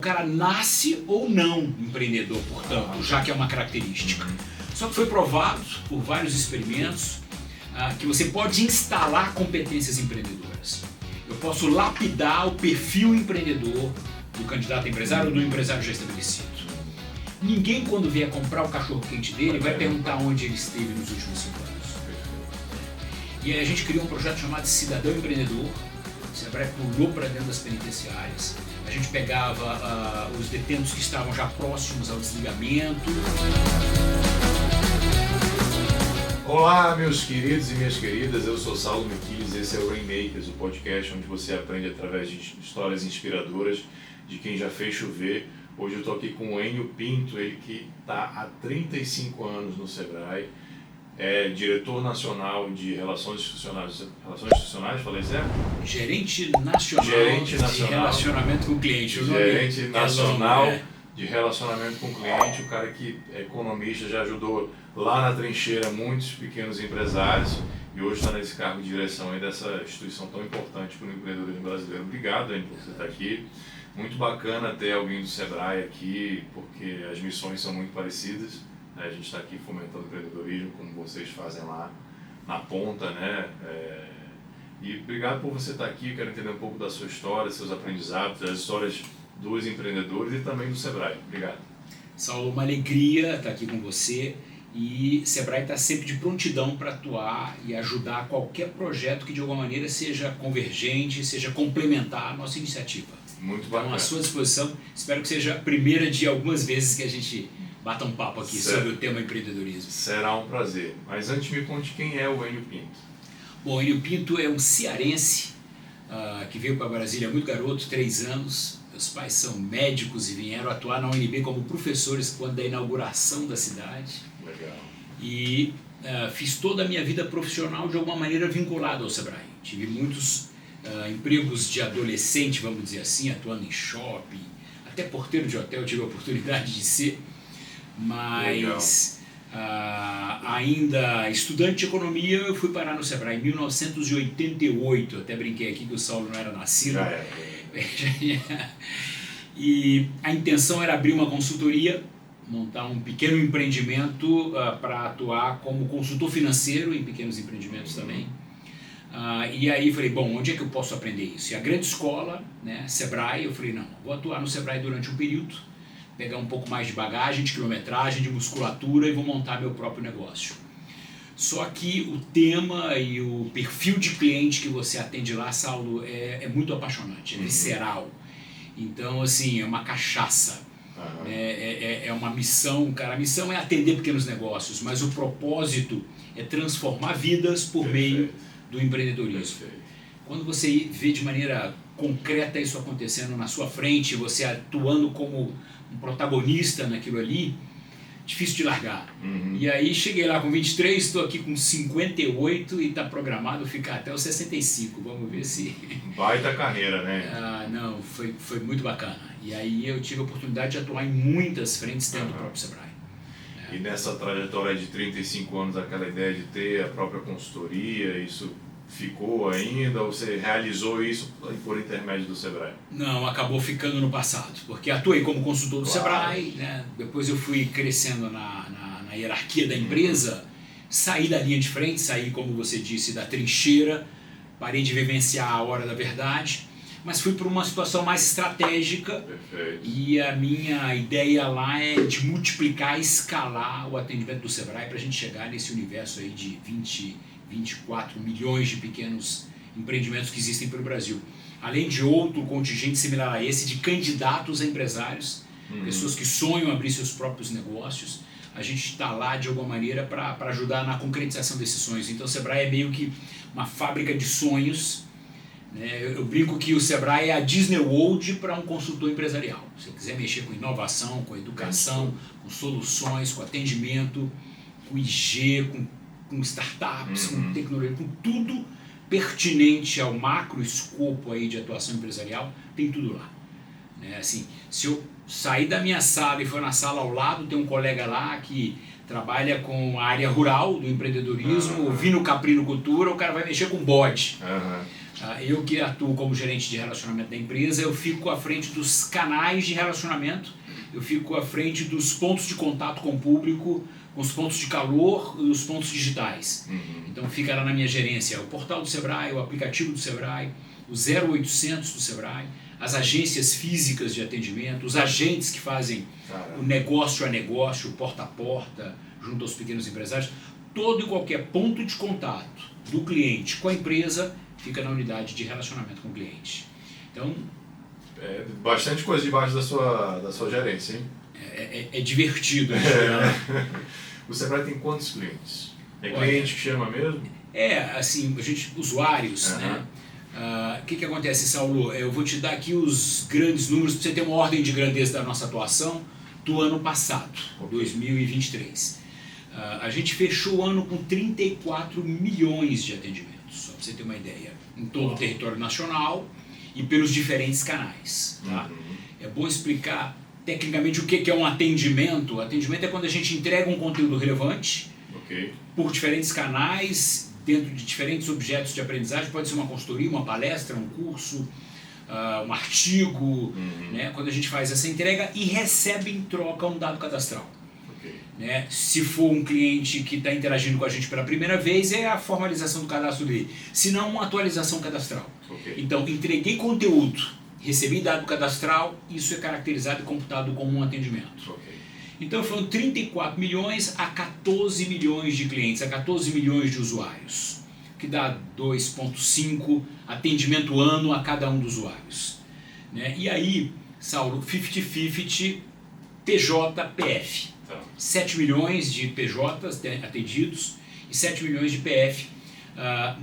O cara nasce ou não empreendedor, portanto, já que é uma característica. Só que foi provado por vários experimentos que você pode instalar competências empreendedoras. Eu posso lapidar o perfil empreendedor do candidato a empresário ou do empresário já estabelecido. Ninguém, quando vier comprar o cachorro-quente dele, vai perguntar onde ele esteve nos últimos 5 anos. E aí a gente criou um projeto chamado Cidadão Empreendedor. O Sebrae pulou para dentro das penitenciárias. A gente pegava os detentos que estavam já próximos ao desligamento. Olá, meus queridos e minhas queridas, eu sou Saulo Miquiles, esse é o Rainmakers, o podcast onde você aprende através de histórias inspiradoras de quem já fez chover. Hoje eu estou aqui com o Enio Pinto, ele que está há 35 anos no Sebrae, é diretor nacional de Relações Institucionais, falei certo? Gerente nacional de relacionamento com o cliente. Gerente nacional de relacionamento com o cliente, o cara que é economista, já ajudou lá na trincheira muitos pequenos empresários e hoje está nesse cargo de direção aí dessa instituição tão importante para o empreendedorismo brasileiro. Obrigado, Enio, por você estar aqui. Muito bacana ter alguém do Sebrae aqui, porque as missões são muito parecidas. A gente está aqui fomentando o empreendedorismo, como vocês fazem lá na ponta, né? E obrigado por você estar aqui. Quero entender um pouco da sua história, seus aprendizados, as histórias dos empreendedores e também do Sebrae. Obrigado. Saulo, uma alegria estar aqui com você. E Sebrae está sempre de prontidão para atuar e ajudar qualquer projeto que de alguma maneira seja convergente, seja complementar a nossa iniciativa. Muito bacana. Então, à sua disposição. Espero que seja a primeira de algumas vezes que a gente bata um papo aqui sobre o tema empreendedorismo. Será um prazer. Mas antes me conte quem é o Enio Pinto. Bom, o Enio Pinto é um cearense que veio para Brasília muito garoto, 3 anos. Meus pais são médicos e vieram atuar na UNB como professores quando da inauguração da cidade. Legal. E fiz toda a minha vida profissional de alguma maneira vinculada ao Sebrae. Tive muitos empregos de adolescente, vamos dizer assim, atuando em shopping, até porteiro de hotel tive a oportunidade de ser. Mas ainda estudante de economia, eu fui parar no Sebrae em 1988, até brinquei aqui que o Saulo não era nascido. E a intenção era abrir uma consultoria, montar um pequeno empreendimento para atuar como consultor financeiro em pequenos empreendimentos também. E aí falei, bom, onde é que eu posso aprender isso? E a grande escola, né, Sebrae, eu falei, não, vou atuar no Sebrae durante um período, pegar um pouco mais de bagagem, de quilometragem, de musculatura e vou montar meu próprio negócio. Só que o tema e o perfil de cliente que você atende lá, Saulo, é muito apaixonante, é visceral. Então, assim, é uma cachaça. É uma missão, cara. A missão é atender pequenos negócios, mas o propósito é transformar vidas por meio do empreendedorismo. Quando você vê de maneira concreta isso acontecendo na sua frente, você atuando como um protagonista naquilo ali, difícil de largar. E aí cheguei lá com 23, estou aqui com 58 e está programado ficar até os 65. Vamos ver se... Baita carreira, né? Não, foi muito bacana. E aí eu tive a oportunidade de atuar em muitas frentes dentro do próprio Sebrae. E nessa trajetória de 35 anos, aquela ideia de ter a própria consultoria, isso ficou ainda ou você realizou isso por intermédio do Sebrae? Não, acabou ficando no passado, porque atuei como consultor do Sebrae, né? Depois eu fui crescendo na hierarquia da empresa, saí da linha de frente, saí, como você disse, da trincheira, parei de vivenciar a hora da verdade, mas fui para uma situação mais estratégica. Perfeito. E a minha ideia lá é de multiplicar, escalar o atendimento do Sebrae para a gente chegar nesse universo aí de 24 milhões de pequenos empreendimentos que existem pelo Brasil. Além de outro contingente similar a esse de candidatos a empresários, pessoas que sonham abrir seus próprios negócios, a gente está lá de alguma maneira para ajudar na concretização desses sonhos. Então o Sebrae é meio que uma fábrica de sonhos, né? Eu brinco que o Sebrae é a Disney World para um consultor empresarial. Se você quiser mexer com inovação, com educação, com soluções, com atendimento, com IG, com startups, com tecnologia, com tudo pertinente ao macro escopo aí de atuação empresarial, tem tudo lá. Né? Assim, se eu sair da minha sala e for na sala ao lado, tem um colega lá que trabalha com a área rural do empreendedorismo, ouvindo caprinocultura, o cara vai mexer com bode. Eu que atuo como gerente de relacionamento da empresa, eu fico à frente dos canais de relacionamento, eu fico à frente dos pontos de contato com o público, com os pontos de calor e os pontos digitais. Então fica lá na minha gerência o portal do Sebrae, o aplicativo do Sebrae, o 0800 do Sebrae, as agências físicas de atendimento, os agentes que fazem o negócio a negócio, o porta a porta, junto aos pequenos empresários. Todo e qualquer ponto de contato do cliente com a empresa fica na unidade de relacionamento com o cliente. Então, bastante coisa debaixo da sua gerência, hein? É divertido. O Sebrae tem quantos clientes? É cliente que chama mesmo? Assim, usuários, né? O que acontece, Saulo? Eu vou te dar aqui os grandes números para você ter uma ordem de grandeza da nossa atuação do ano passado, 2023. A gente fechou o ano com 34 milhões de atendimentos, só para você ter uma ideia, em todo o território nacional e pelos diferentes canais. Tá? É bom explicar tecnicamente o que é um atendimento. O atendimento é quando a gente entrega um conteúdo relevante por diferentes canais, dentro de diferentes objetos de aprendizagem. Pode ser uma consultoria, uma palestra, um curso, um artigo, né? Quando a gente faz essa entrega e recebe em troca um dado cadastral. Né? Se for um cliente que está interagindo com a gente pela primeira vez, é a formalização do cadastro dele. Se não, uma atualização cadastral. Então, entreguei conteúdo, recebi dado cadastral, isso é caracterizado e computado como um atendimento. Então, foram 34 milhões a 14 milhões de clientes, a 14 milhões de usuários, que dá 2,5 atendimento ano a cada um dos usuários. Né? E aí, Saulo, 50-50 PJ-PF. 7 milhões de PJs atendidos e 7 milhões de PF.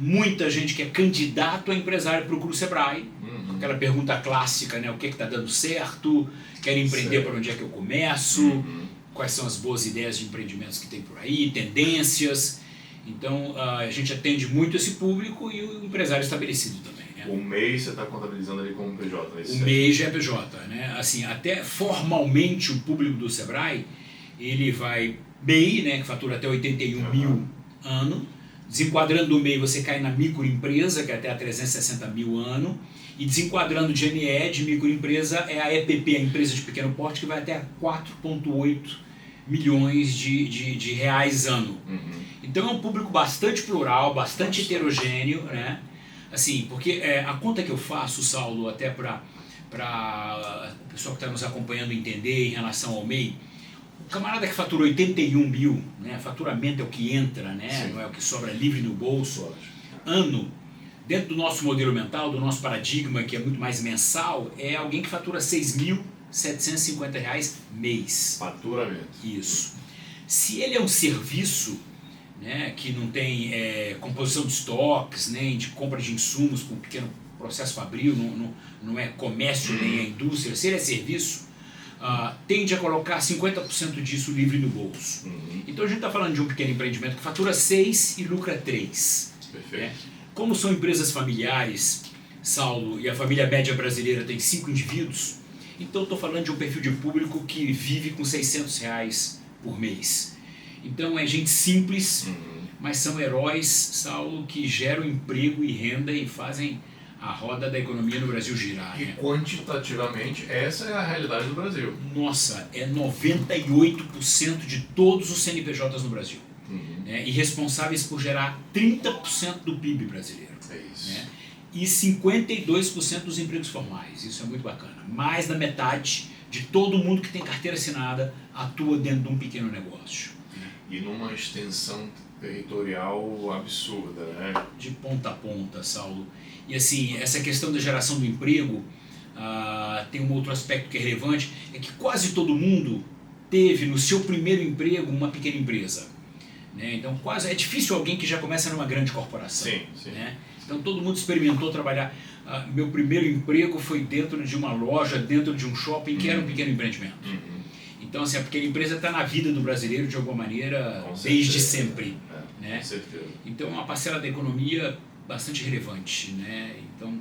Muita gente que é candidato a empresário procura o Sebrae, aquela pergunta clássica, né? O que está dando certo, quero empreender, por onde é que eu começo, quais são as boas ideias de empreendimentos que tem por aí, tendências. Então a gente atende muito esse público e o empresário estabelecido também. Né? O MEI você está contabilizando ali como PJ? O MEI já é PJ. Né? Assim, até formalmente o público do Sebrae, ele vai MEI, né, que fatura até 81 mil ano. Desenquadrando do MEI, você cai na microempresa, que é até a 360 mil ano. E desenquadrando de NE, de microempresa, é a EPP, a empresa de pequeno porte, que vai até 4,8 milhões de reais ano. Então é um público bastante plural, bastante heterogêneo, né? Assim, porque a conta que eu faço, Saulo, até para o pessoal que está nos acompanhando entender em relação ao MEI, o camarada que fatura 81 mil, né, faturamento é o que entra, né, não é o que sobra livre no bolso, ano, dentro do nosso modelo mental, do nosso paradigma, que é muito mais mensal, é alguém que fatura R$ 6.750 mês. Faturamento. Isso. Se ele é um serviço, né, que não tem composição de estoques, nem de compra de insumos com um pequeno processo fabril, não é comércio nem é indústria, se ele é serviço, tende a colocar 50% disso livre no bolso. Então a gente está falando de um pequeno empreendimento que fatura 6 e lucra 3. Perfeito. Né? Como são empresas familiares, Saulo, e a família média brasileira tem 5 indivíduos, então estou falando de um perfil de público que vive com R$600 por mês. Então é gente simples, mas são heróis, Saulo, que geram emprego e renda e fazem a roda da economia no Brasil girar. E quantitativamente, essa é a realidade do Brasil. Nossa, é 98% de todos os CNPJs no Brasil. Né? E responsáveis por gerar 30% do PIB brasileiro. É isso. Né? E 52% dos empregos formais. Isso é muito bacana. Mais da metade de todo mundo que tem carteira assinada atua dentro de um pequeno negócio. E numa extensão territorial absurda, né? De ponta a ponta, Saulo. E assim, essa questão da geração do emprego, tem um outro aspecto que é relevante, é que quase todo mundo teve no seu primeiro emprego uma pequena empresa. Né? Então quase é difícil alguém que já começa numa grande corporação. Sim. Né? Então todo mundo experimentou trabalhar. Meu primeiro emprego foi dentro de uma loja, dentro de um shopping, que era um pequeno empreendimento. Então assim, a pequena empresa está na vida do brasileiro de alguma maneira, desde sempre. Né? Com certeza. Então é uma parcela da economia bastante relevante. Né? Então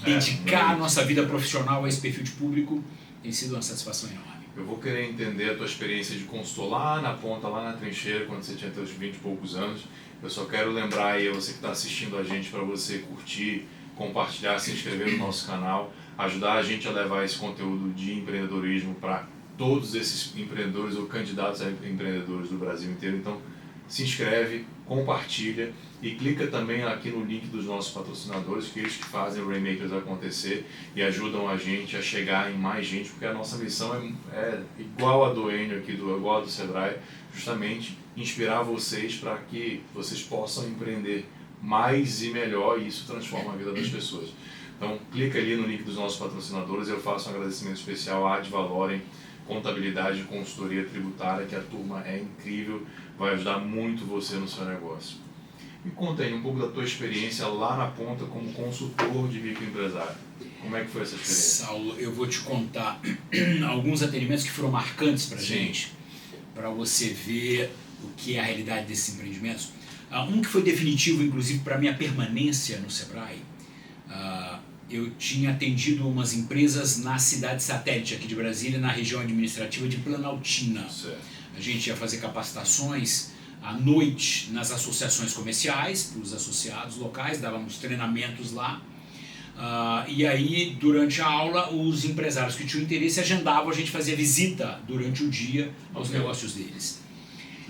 dedicar a nossa vida profissional a esse perfil de público tem sido uma satisfação enorme. Eu vou querer entender a tua experiência de consultor lá na ponta, lá na trincheira, quando você tinha teus 20 e poucos anos. Eu só quero lembrar aí, você que está assistindo a gente, para você curtir, compartilhar, se inscrever no nosso canal, ajudar a gente a levar esse conteúdo de empreendedorismo para todos esses empreendedores ou candidatos a empreendedores do Brasil inteiro. Então, se inscreve, compartilha e clica também aqui no link dos nossos patrocinadores, que eles que fazem o Rainmakers acontecer e ajudam a gente a chegar em mais gente, porque a nossa missão é igual a do Enio aqui, igual a do Sebrae, justamente inspirar vocês para que vocês possam empreender mais e melhor, e isso transforma a vida das pessoas. Então, clica ali no link dos nossos patrocinadores. Eu faço um agradecimento especial à Ad Valorem Contabilidade e Consultoria Tributária, que a turma é incrível, vai ajudar muito você no seu negócio. Me conta aí um pouco da tua experiência lá na ponta como consultor de microempresário. Como é que foi essa experiência? Saulo, eu vou te contar alguns atendimentos que foram marcantes para a gente, para você ver o que é a realidade desses empreendimentos. Um que foi definitivo, inclusive, para a minha permanência no Sebrae. Eu tinha atendido umas empresas na cidade satélite aqui de Brasília, na região administrativa de Planaltina. Certo. A gente ia fazer capacitações à noite nas associações comerciais, para os associados locais, dávamos treinamentos lá. E aí, durante a aula, os empresários que tinham interesse agendavam, a gente fazia visita durante o dia aos negócios deles.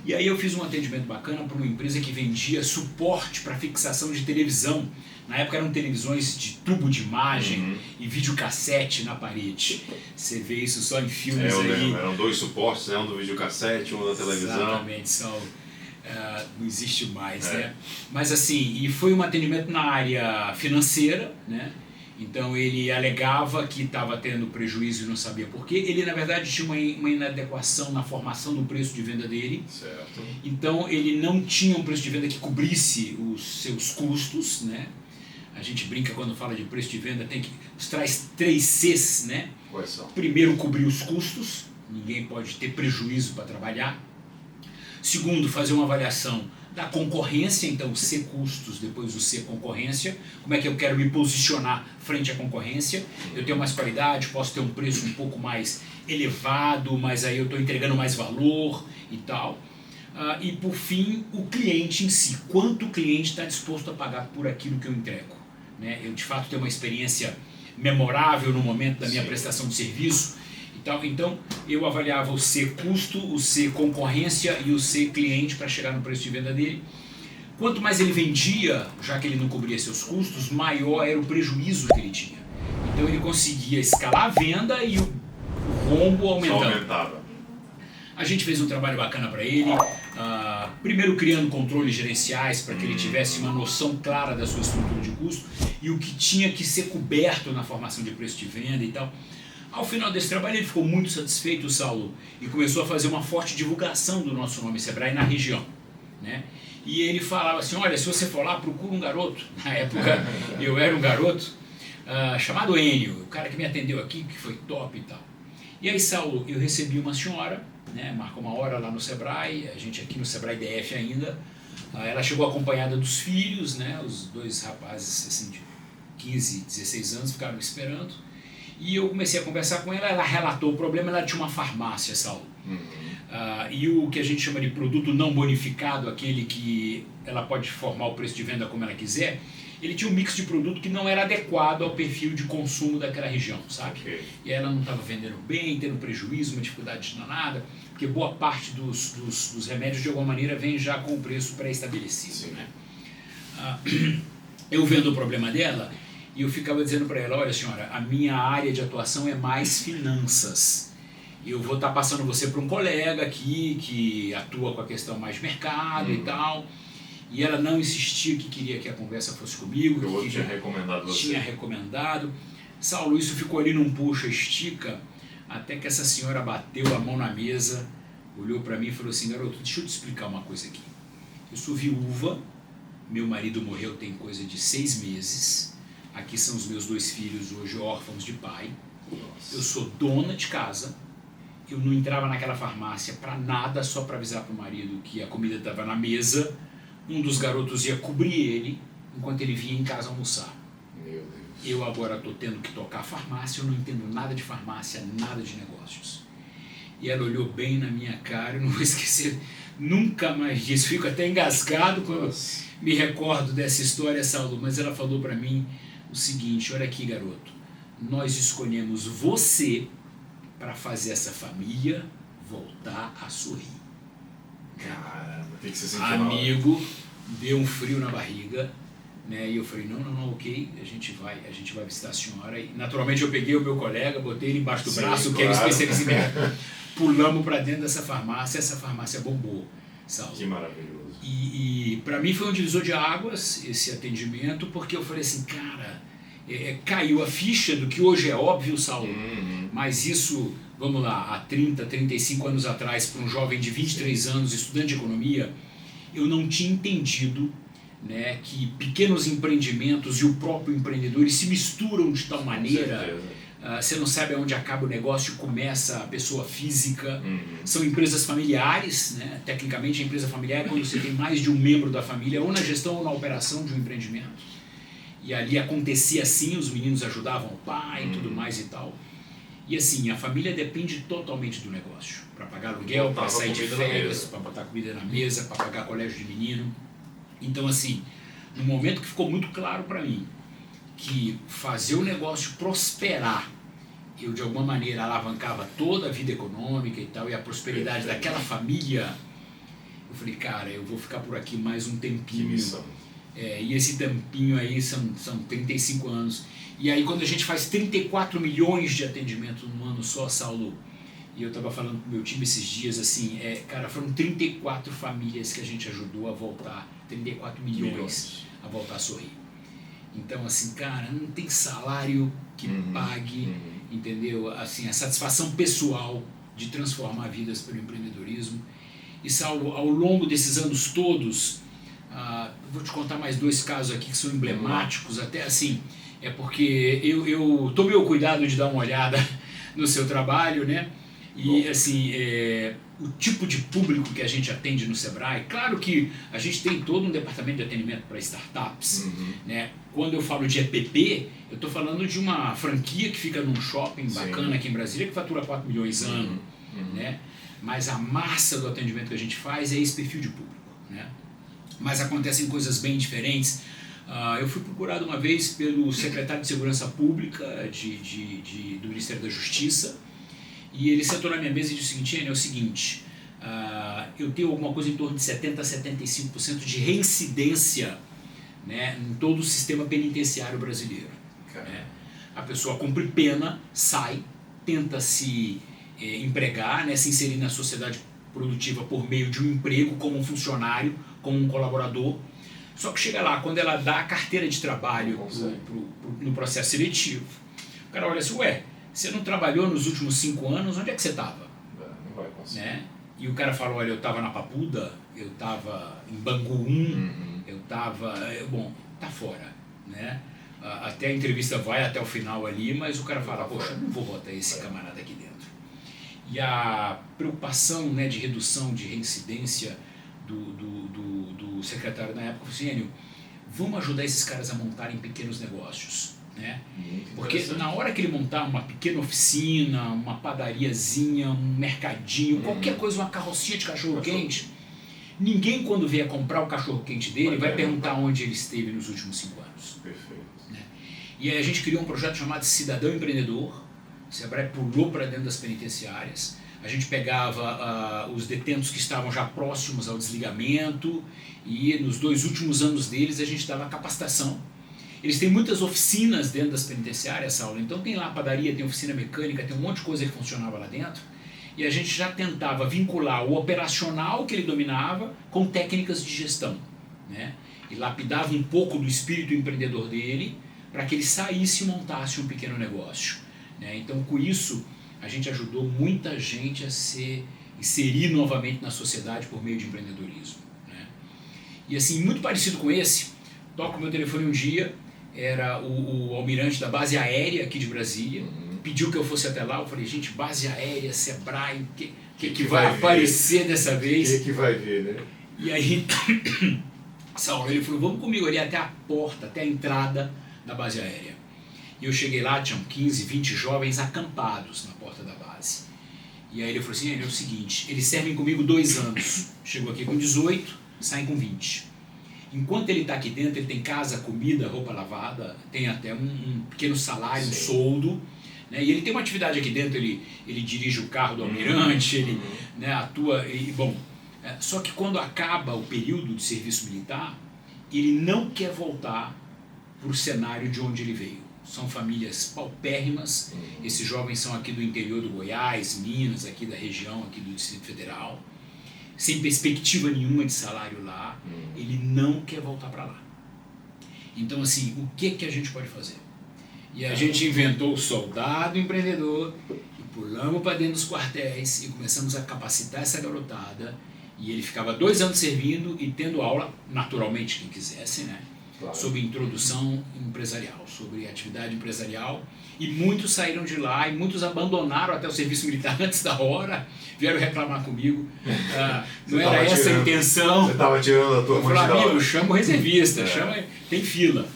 E aí eu fiz um atendimento bacana para uma empresa que vendia suporte para fixação de televisão. Na época eram televisões de tubo de imagem e videocassete na parede. Você vê isso só em filmes eu aí. Lembro. Eram dois suportes, um do videocassete, um da televisão. Exatamente, não existe mais, né? Mas assim, e foi um atendimento na área financeira, né? Então ele alegava que estava tendo prejuízo e não sabia por quê. Ele, na verdade, tinha uma inadequação na formação do preço de venda dele. Certo. Então ele não tinha um preço de venda que cobrisse os seus custos, né? A gente brinca quando fala de preço de venda, traz 3 Cs, né? Quais são? Primeiro, cobrir os custos. Ninguém pode ter prejuízo para trabalhar. Segundo, fazer uma avaliação da concorrência, então o C custos, depois o C concorrência, como é que eu quero me posicionar frente à concorrência, eu tenho mais qualidade, posso ter um preço um pouco mais elevado, mas aí eu estou entregando mais valor e tal. E por fim, o cliente em si, quanto o cliente está disposto a pagar por aquilo que eu entrego, né? Eu de fato tenho uma experiência memorável no momento da minha prestação de serviço. Então, eu avaliava o C custo, o C concorrência e o C cliente para chegar no preço de venda dele. Quanto mais ele vendia, já que ele não cobria seus custos, maior era o prejuízo que ele tinha. Então ele conseguia escalar a venda e o rombo aumentava. A gente fez um trabalho bacana para ele, primeiro criando controles gerenciais para que ele tivesse uma noção clara da sua estrutura de custo e o que tinha que ser coberto na formação de preço de venda e tal. Ao final desse trabalho ele ficou muito satisfeito, Saulo, e começou a fazer uma forte divulgação do nosso nome Sebrae na região, né? E ele falava assim, olha, se você for lá, procura um garoto, na época eu era um garoto, chamado Enio, o cara que me atendeu aqui, que foi top e tal. E aí, Saulo, eu recebi uma senhora, né, marcou uma hora lá no Sebrae, a gente aqui no Sebrae DF ainda, ela chegou acompanhada dos filhos, né, os 2 rapazes assim, de 15, 16 anos ficaram me esperando. E eu comecei a conversar com ela, ela relatou o problema, ela tinha uma farmácia, Saulo. E o que a gente chama de produto não bonificado, aquele que ela pode formar o preço de venda como ela quiser, ele tinha um mix de produto que não era adequado ao perfil de consumo daquela região, sabe? E ela não estava vendendo bem, tendo prejuízo, uma dificuldade danada, porque boa parte dos remédios de alguma maneira vem já com o preço pré-estabelecido, né? Eu vendo o problema dela, e eu ficava dizendo para ela, olha senhora, a minha área de atuação é mais finanças. Eu vou estar passando você para um colega aqui que atua com a questão mais de mercado e tal. E ela não insistia que queria que a conversa fosse comigo. Que o outro tinha recomendado você. Tinha recomendado. Saulo, isso ficou ali num puxa-estica, até que essa senhora bateu a mão na mesa, olhou para mim e falou assim, garoto, deixa eu te explicar uma coisa aqui. Eu sou viúva, meu marido morreu tem coisa de 6 meses. Aqui são os meus 2 filhos, hoje órfãos de pai. Eu sou dona de casa. Eu não entrava naquela farmácia para nada, só para avisar para o marido que a comida estava na mesa. Um dos garotos ia cobrir ele enquanto ele vinha em casa almoçar. Meu Deus. Eu agora estou tendo que tocar a farmácia, eu não entendo nada de farmácia, nada de negócios. E ela olhou bem na minha cara, eu não vou esquecer nunca mais disso. Fico até engasgado quando me recordo dessa história, Saulo, mas ela falou para mim, o seguinte, olha aqui, garoto, nós escolhemos você para fazer essa família voltar a sorrir. Caramba, tem que se sentir Amigo, deu um frio na barriga, né? E eu falei, não, ok, a gente vai visitar a senhora. E naturalmente eu peguei o meu colega, botei ele embaixo do braço, claro. que era especialista em mercado. Pulamos para dentro dessa farmácia, essa farmácia bombou, Saulo. Que maravilhoso. E para mim foi um divisor de águas esse atendimento, porque eu falei assim, cara, caiu a ficha do que hoje é óbvio, Saulo, mas isso, vamos lá, há 30, 35 anos atrás, para um jovem de 23 anos, estudante de economia, eu não tinha entendido, né, que pequenos empreendimentos e o próprio empreendedor eles se misturam de tal maneira, você não sabe aonde acaba o negócio e começa a pessoa física. São empresas familiares, né? Tecnicamente a empresa familiar é quando você tem mais de um membro da família, ou na gestão ou na operação de um empreendimento. E ali acontecia assim, os meninos ajudavam o pai e tudo mais e tal. E assim, a família depende totalmente do negócio, para pagar aluguel, para sair de férias, para botar comida na mesa, para pagar colégio de menino. Então assim, no momento que ficou muito claro para mim que fazer o negócio prosperar, eu de alguma maneira alavancava toda a vida econômica e tal, e a prosperidade daquela família, eu falei, cara, eu vou ficar por aqui mais um tempinho. Que missão. E esse tempinho aí são 35 anos. E aí quando a gente faz 34 milhões de atendimentos num ano só, Saulo, e eu estava falando com o meu time esses dias, assim, cara, foram 34 famílias que a gente ajudou a voltar, 34 milhões a voltar a sorrir. Então, assim, cara, não tem salário que pague, entendeu? Assim, a satisfação pessoal de transformar vidas pelo empreendedorismo. E, Saulo, ao longo desses anos todos, vou te contar mais 2 casos aqui que são emblemáticos, até assim, porque eu tomei o cuidado de dar uma olhada no seu trabalho, né? E, assim, o tipo de público que a gente atende no Sebrae, claro que a gente tem todo um departamento de atendimento para startups, né? Quando eu falo de EPP, eu estou falando de uma franquia que fica num shopping bacana aqui em Brasília, que fatura 4 milhões ano, né? Mas a massa do atendimento que a gente faz é esse perfil de público, né? Mas acontecem coisas bem diferentes. Eu fui procurado uma vez pelo secretário de Segurança Pública do Ministério da Justiça, e ele sentou na minha mesa e disse o seguinte, é o seguinte, eu tenho alguma coisa em torno de 70% a 75% de reincidência, né, em todo o sistema penitenciário brasileiro. Né? A pessoa cumpre pena, sai, tenta se empregar, né, se inserir na sociedade produtiva por meio de um emprego como um funcionário, como um colaborador, só que chega lá, quando ela dá a carteira de trabalho no processo seletivo, o cara olha assim, você não trabalhou nos últimos 5 anos, onde é que você estava? Não vai conseguir. Né? E o cara fala, olha, eu estava na Papuda, eu estava em Bangu 1, eu estava... Bom, tá fora, né? Até a entrevista vai até o final ali, mas o cara fala, poxa, eu não vou botar esse camarada aqui dentro. E a preocupação, né, de redução de reincidência do secretário na época, falou assim, Enio, vamos ajudar esses caras a montarem pequenos negócios. Né? Porque na hora que ele montar uma pequena oficina, uma padariazinha, um mercadinho, qualquer coisa, uma carrocinha de cachorro-quente, ninguém quando vier comprar o cachorro-quente dele vai perguntar onde ele esteve nos últimos 5 anos. Perfeito. Né? E aí a gente criou um projeto chamado Cidadão Empreendedor, o Sebrae pulou para dentro das penitenciárias, a gente pegava os detentos que estavam já próximos ao desligamento e nos 2 últimos anos deles a gente dava capacitação. Eles têm muitas oficinas dentro das penitenciárias, Saulo, então tem lá padaria, tem oficina mecânica, tem um monte de coisa que funcionava lá dentro, e a gente já tentava vincular o operacional que ele dominava com técnicas de gestão, né? E lapidava um pouco do espírito empreendedor dele para que ele saísse e montasse um pequeno negócio, né? Então com isso a gente ajudou muita gente a se inserir novamente na sociedade por meio de empreendedorismo, né? E assim, muito parecido com esse, toco o meu telefone um dia, era o almirante da base aérea aqui de Brasília, pediu que eu fosse até lá, eu falei, gente, base aérea, Sebrae, o que vai aparecer dessa vez? O que vai ver, né? E aí, Saulo, ele falou, vamos comigo ali até a porta, até a entrada da base aérea. E eu cheguei lá, tinham 15, 20 jovens acampados na porta da base. E aí ele falou assim, é o seguinte, eles servem comigo 2 anos, chegou aqui com 18, saem com 20. enquanto ele está aqui dentro, ele tem casa, comida, roupa lavada, tem até um pequeno salário, um soldo, né? E ele tem uma atividade aqui dentro, ele dirige o carro do almirante, ele, né, atua, só que quando acaba o período de serviço militar, ele não quer voltar para o cenário de onde ele veio. São famílias paupérrimas, esses jovens são aqui do interior do Goiás, Minas, aqui da região, aqui do Distrito Federal, sem perspectiva nenhuma de salário lá, ele não quer voltar para lá. Então, assim, o que a gente pode fazer? E a gente inventou o soldado empreendedor, e pulamos para dentro dos quartéis e começamos a capacitar essa garotada, e ele ficava 2 anos servindo e tendo aula, naturalmente, quem quisesse, né? Claro. Sobre introdução empresarial, sobre atividade empresarial, e muitos saíram de lá e muitos abandonaram até o serviço militar antes da hora, vieram reclamar comigo, não era essa a intenção. Você estava tirando a tua mão de amigo, chama o reservista, tem fila,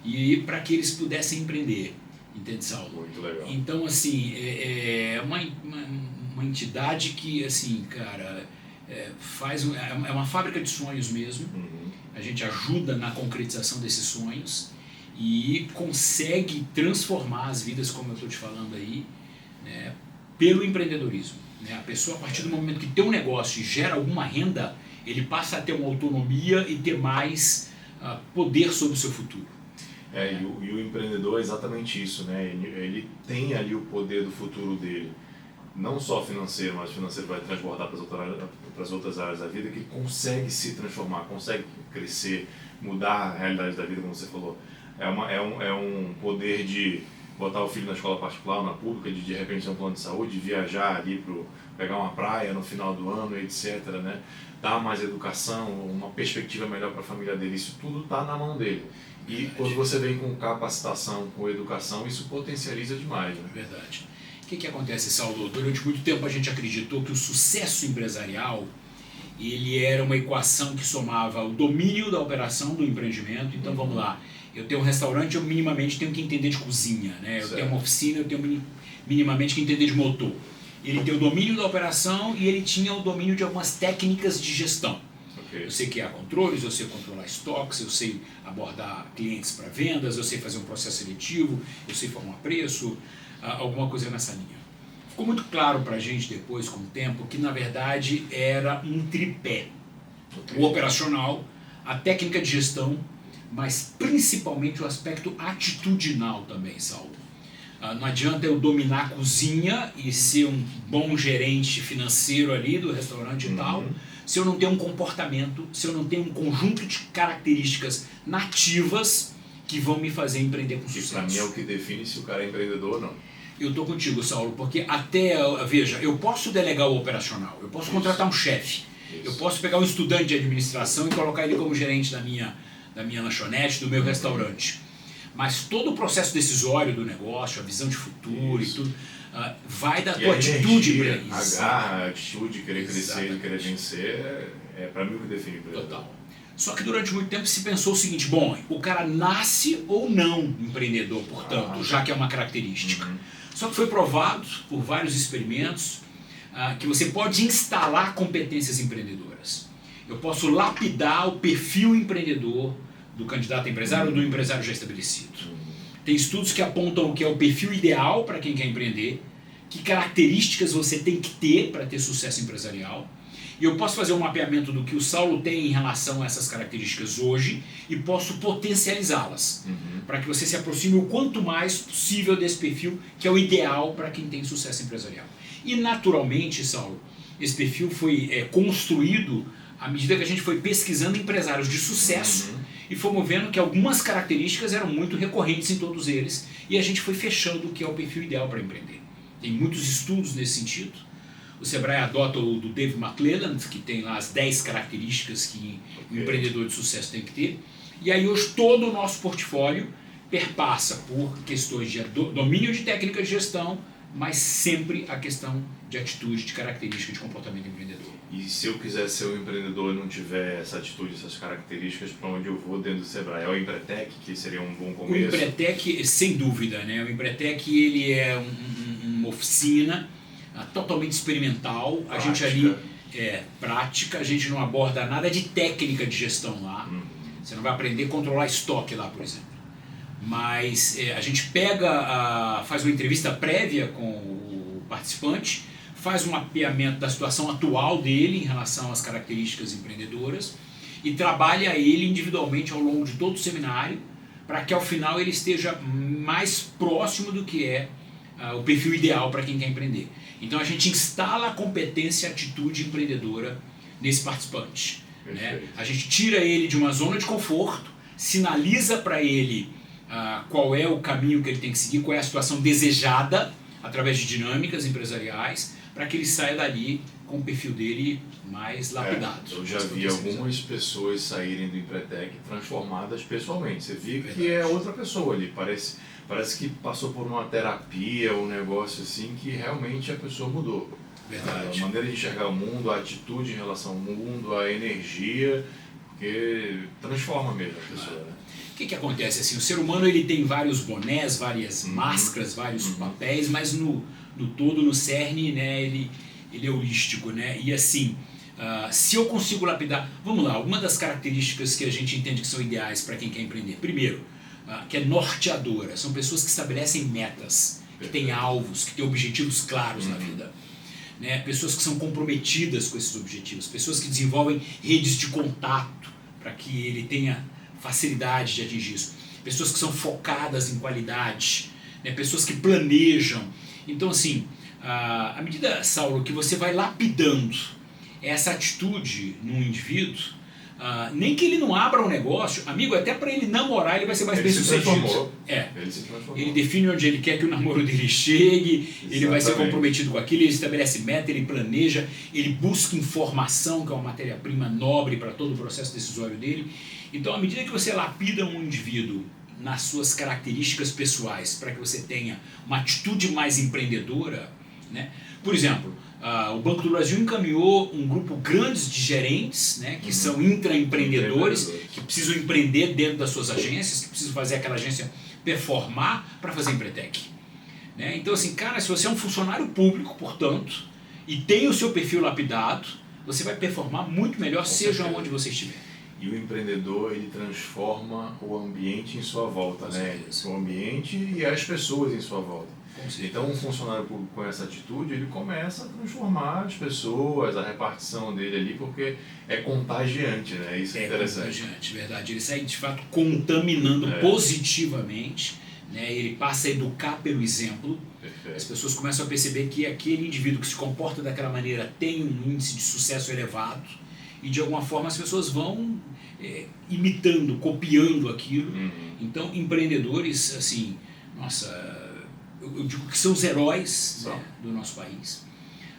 e para que eles pudessem empreender, entende, Saulo? Muito legal. Então, assim, é uma entidade que, assim, cara, é uma fábrica de sonhos mesmo. A gente ajuda na concretização desses sonhos e consegue transformar as vidas, como eu estou te falando aí, né, pelo empreendedorismo. Né? A pessoa, a partir do momento que tem um negócio e gera alguma renda, ele passa a ter uma autonomia e ter mais poder sobre o seu futuro. E o empreendedor é exatamente isso, né? Ele tem ali o poder do futuro dele. Não só financeiro, mas financeiro vai transbordar para as outras áreas da vida, que ele consegue se transformar, consegue crescer, mudar a realidade da vida, como você falou. É um poder de botar o filho na escola particular ou na pública, de repente ter um plano de saúde, de viajar ali para pegar uma praia no final do ano, etc., né? Dar mais educação, uma perspectiva melhor para a família dele, isso tudo está na mão dele. E quando você vem com capacitação, com educação, isso potencializa demais, né? Verdade. O que acontece, Saulo? Durante muito tempo a gente acreditou que o sucesso empresarial ele era uma equação que somava o domínio da operação do empreendimento. Então vamos lá, eu tenho um restaurante, eu minimamente tenho que entender de cozinha, né? Eu tenho uma oficina, eu tenho minimamente que entender de motor. Ele tem o domínio da operação e ele tinha o domínio de algumas técnicas de gestão. Eu sei criar controles, eu sei controlar estoques, eu sei abordar clientes para vendas, eu sei fazer um processo seletivo, eu sei formar preço, alguma coisa nessa linha. Ficou muito claro para a gente depois, com o tempo, que na verdade era um tripé. O operacional, a técnica de gestão, mas principalmente o aspecto atitudinal também, Saulo. Não adianta eu dominar a cozinha e ser um bom gerente financeiro ali do restaurante e tal, se eu não tenho um comportamento, se eu não tenho um conjunto de características nativas que vão me fazer empreender com sucesso. Isso para mim é o que define se o cara é empreendedor ou não. Eu estou contigo, Saulo, porque veja, eu posso delegar o operacional, eu posso contratar um chefe, eu posso pegar um estudante de administração e colocar ele como gerente da minha lanchonete, do meu restaurante. Mas todo o processo decisório do negócio, a visão de futuro e tudo, vai da tua atitude para isso. A garra, a atitude, querer crescer, querer vencer, é para mim o que define o empreendedor. Total. Só que durante muito tempo se pensou o seguinte, bom, o cara nasce ou não empreendedor, portanto, já que é uma característica. Só que foi provado por vários experimentos que você pode instalar competências empreendedoras. Eu posso lapidar o perfil empreendedor do candidato a empresário ou do empresário já estabelecido. Tem estudos que apontam o que é o perfil ideal para quem quer empreender, que características você tem que ter para ter sucesso empresarial. E eu posso fazer um mapeamento do que o Saulo tem em relação a essas características hoje e posso potencializá-las, para que você se aproxime o quanto mais possível desse perfil, que é o ideal para quem tem sucesso empresarial. E naturalmente, Saulo, esse perfil foi construído à medida que a gente foi pesquisando empresários de sucesso e fomos vendo que algumas características eram muito recorrentes em todos eles e a gente foi fechando o que é o perfil ideal para empreender. Tem muitos estudos nesse sentido. O Sebrae adota o do Dave McClelland, que tem lá as 10 características que o empreendedor de sucesso tem que ter. E aí hoje todo o nosso portfólio perpassa por questões de domínio de técnica de gestão, mas sempre a questão de atitude, de característica de comportamento empreendedor. E se eu quiser ser um empreendedor e não tiver essa atitude, essas características, para onde eu vou dentro do Sebrae? É o Empretec, que seria um bom começo? O Empretec, sem dúvida, né? O Empretec ele é uma oficina totalmente experimental, prática. A gente ali prática, a gente não aborda nada de técnica de gestão lá, Você não vai aprender a controlar estoque lá, por exemplo. Mas a gente faz uma entrevista prévia com o participante, faz um mapeamento da situação atual dele em relação às características empreendedoras e trabalha ele individualmente ao longo de todo o seminário para que ao final ele esteja mais próximo do que é o perfil ideal para quem quer empreender. Então a gente instala a competência e atitude empreendedora nesse participante. Né? A gente tira ele de uma zona de conforto, sinaliza para ele qual é o caminho que ele tem que seguir, qual é a situação desejada através de dinâmicas empresariais, para que ele saia dali com o perfil dele mais lapidado. Eu já vi algumas pessoas saírem do Empretec transformadas pessoalmente. Você vê que é outra pessoa ali, parece que passou por uma terapia, um negócio assim, que realmente a pessoa mudou. Verdade. A maneira de enxergar o mundo, a atitude em relação ao mundo, a energia, porque transforma mesmo a pessoa. Né? O que acontece? Assim, o ser humano ele tem vários bonés, várias máscaras, vários papéis, mas no todo, no cerne, né, ele é holístico. Né? E assim, se eu consigo lapidar... Vamos lá, alguma das características que a gente entende que são ideais para quem quer empreender. Primeiro, que é norteadora. São pessoas que estabelecem metas, que têm alvos, que têm objetivos claros na vida. Né? Pessoas que são comprometidas com esses objetivos. Pessoas que desenvolvem redes de contato para que ele tenha facilidade de atingir isso. Pessoas que são focadas em qualidade. Né? Pessoas que planejam. Então, assim, à medida, Saulo, que você vai lapidando essa atitude num indivíduo, nem que ele não abra um negócio, amigo, até para ele namorar ele vai ser mais bem sucedido. Ele define onde ele quer que o namoro dele chegue, exatamente. Ele vai ser comprometido com aquilo, ele estabelece meta, ele planeja, ele busca informação, que é uma matéria-prima nobre para todo o processo decisório dele. Então, à medida que você lapida um indivíduo nas suas características pessoais, para que você tenha uma atitude mais empreendedora, né? Por exemplo, o Banco do Brasil encaminhou um grupo grande de gerentes, né, que são intraempreendedores, que precisam empreender dentro das suas agências, que precisam fazer aquela agência performar para fazer Empretec. Né? Então, assim, cara, se você é um funcionário público, portanto, e tem o seu perfil lapidado, você vai performar muito melhor, seja onde você estiver. E o empreendedor, ele transforma o ambiente em sua volta, né? O ambiente e as pessoas em sua volta. Então, um funcionário público com essa atitude, ele começa a transformar as pessoas, a repartição dele ali, porque é contagiante, né? Isso é interessante. É contagiante, verdade. Ele sai, de fato, contaminando positivamente, né? Ele passa a educar pelo exemplo. Perfeito. As pessoas começam a perceber que aquele indivíduo que se comporta daquela maneira tem um índice de sucesso elevado e, de alguma forma, as pessoas vão imitando, copiando aquilo. Então, empreendedores, assim, nossa... Eu digo que são os heróis, né, do nosso país.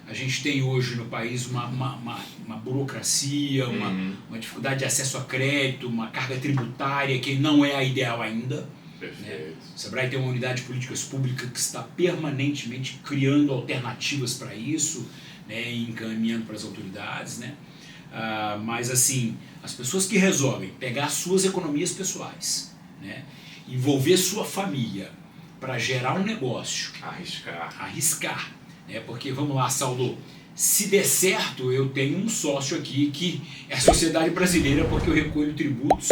A gente tem hoje no país uma burocracia, uma dificuldade de acesso a crédito, uma carga tributária que não é a ideal ainda. Né? O Sebrae tem uma unidade de políticas públicas que está permanentemente criando alternativas para isso, né, e encaminhando para as autoridades. Né? Mas assim, as pessoas que resolvem pegar suas economias pessoais, né, envolver sua família, para gerar um negócio. Arriscar. Né? Porque, vamos lá, Saulo, se der certo, eu tenho um sócio aqui que é a sociedade brasileira, porque eu recolho tributos,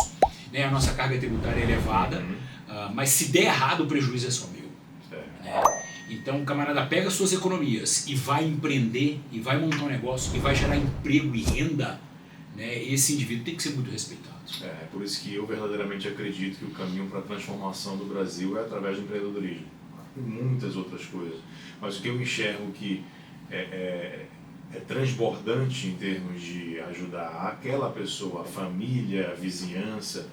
né? A nossa carga tributária é elevada, mas se der errado, o prejuízo é só meu. Né? Então, o camarada pega suas economias e vai empreender, e vai montar um negócio, e vai gerar emprego e renda, né? Esse indivíduo tem que ser muito respeitado. É por isso que eu verdadeiramente acredito que o caminho para a transformação do Brasil é através do empreendedorismo. Tem muitas outras coisas, mas o que eu enxergo que é transbordante em termos de ajudar aquela pessoa, a família, a vizinhança,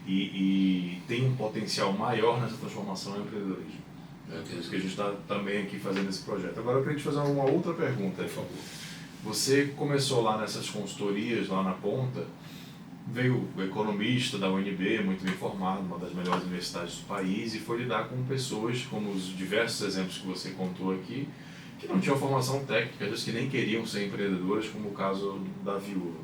e tem um potencial maior nessa transformação é o empreendedorismo. É por isso que a gente está também aqui fazendo esse projeto. Agora eu queria te fazer uma outra pergunta, por favor. Você começou lá nessas consultorias, lá na ponta, veio o economista da UNB, muito bem formado, uma das melhores universidades do país, e foi lidar com pessoas, como os diversos exemplos que você contou aqui, que não tinham formação técnica, às vezes que nem queriam ser empreendedoras, como o caso da viúva.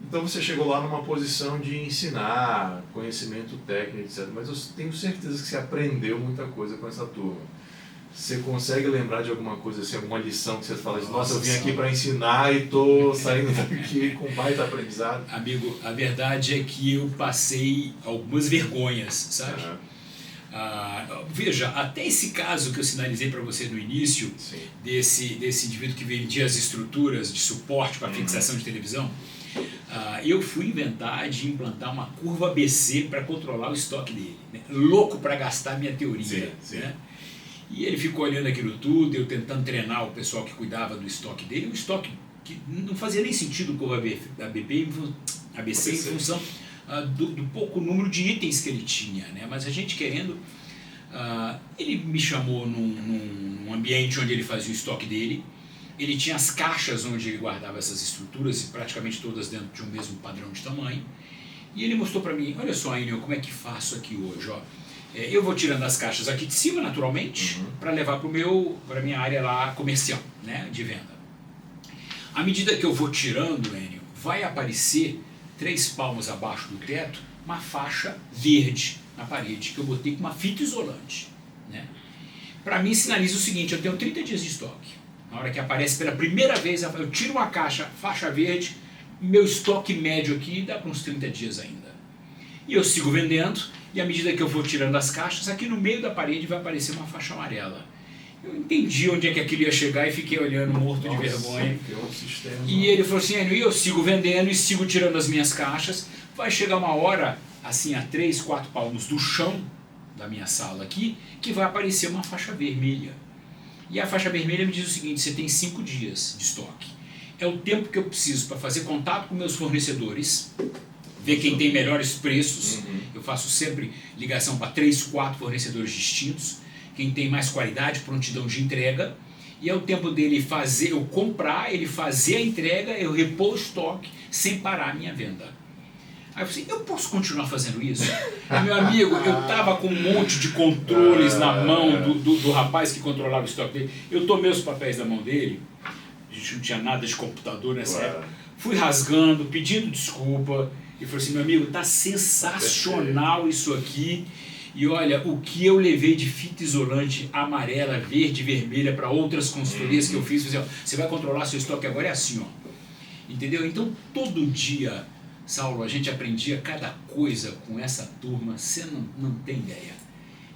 Então você chegou lá numa posição de ensinar, conhecimento técnico, etc. Mas eu tenho certeza que você aprendeu muita coisa com essa turma. Você consegue lembrar de alguma coisa, assim, alguma lição que você fala assim, nossa, eu vim aqui para ensinar e tô saindo daqui com baita aprendizado? Amigo, a verdade é que eu passei algumas vergonhas, sabe? Veja, até esse caso que eu sinalizei para você no início, desse indivíduo que vendia as estruturas de suporte para fixação de televisão, eu fui inventar de implantar uma curva ABC para controlar o estoque dele, né? Louco para gastar minha teoria, né? E ele ficou olhando aquilo tudo, eu tentando treinar o pessoal que cuidava do estoque dele, um estoque que não fazia nem sentido curva ABC em função do pouco número de itens que ele tinha, né? Mas a gente querendo, ele me chamou num ambiente onde ele fazia o estoque dele, ele tinha as caixas onde ele guardava essas estruturas, praticamente todas dentro de um mesmo padrão de tamanho, e ele mostrou para mim, olha só, Enio, como é que faço aqui hoje, ó. Eu vou tirando as caixas aqui de cima, naturalmente, para levar para minha área lá comercial, né, de venda. À medida que eu vou tirando, Enio, vai aparecer 3 palmos abaixo do teto uma faixa verde na parede que eu botei com uma fita isolante, né? Para mim sinaliza o seguinte, eu tenho 30 dias de estoque. Na hora que aparece pela primeira vez, eu tiro uma caixa, faixa verde, meu estoque médio aqui dá para uns 30 dias ainda. E eu sigo vendendo, e à medida que eu vou tirando as caixas, aqui no meio da parede vai aparecer uma faixa amarela. Eu entendi onde é que aquilo ia chegar e fiquei olhando morto de vergonha. E ele falou assim, e eu sigo vendendo e sigo tirando as minhas caixas. Vai chegar uma hora, assim, a 3, 4 palmos do chão da minha sala aqui, que vai aparecer uma faixa vermelha. E a faixa vermelha me diz o seguinte, você tem 5 dias de estoque. É o tempo que eu preciso para fazer contato com meus fornecedores, ver quem tem melhores preços. Eu faço sempre ligação para 3, 4 fornecedores distintos. Quem tem mais qualidade, prontidão de entrega, e é o tempo dele fazer, eu comprar, ele fazer a entrega, eu repor o estoque sem parar a minha venda. Aí eu falei, eu posso continuar fazendo isso? Meu amigo, eu estava com um monte de controles na mão do rapaz que controlava o estoque dele, eu tomei os papéis da mão dele, a gente não tinha nada de computador nessa época, fui rasgando, pedindo desculpa, e falei assim, meu amigo, tá sensacional isso aqui. E olha, o que eu levei de fita isolante amarela, verde, vermelha para outras consultorias que eu fiz, você vai controlar seu estoque agora, é assim, ó. Entendeu? Então, todo dia, Saulo, a gente aprendia cada coisa com essa turma, você não tem ideia.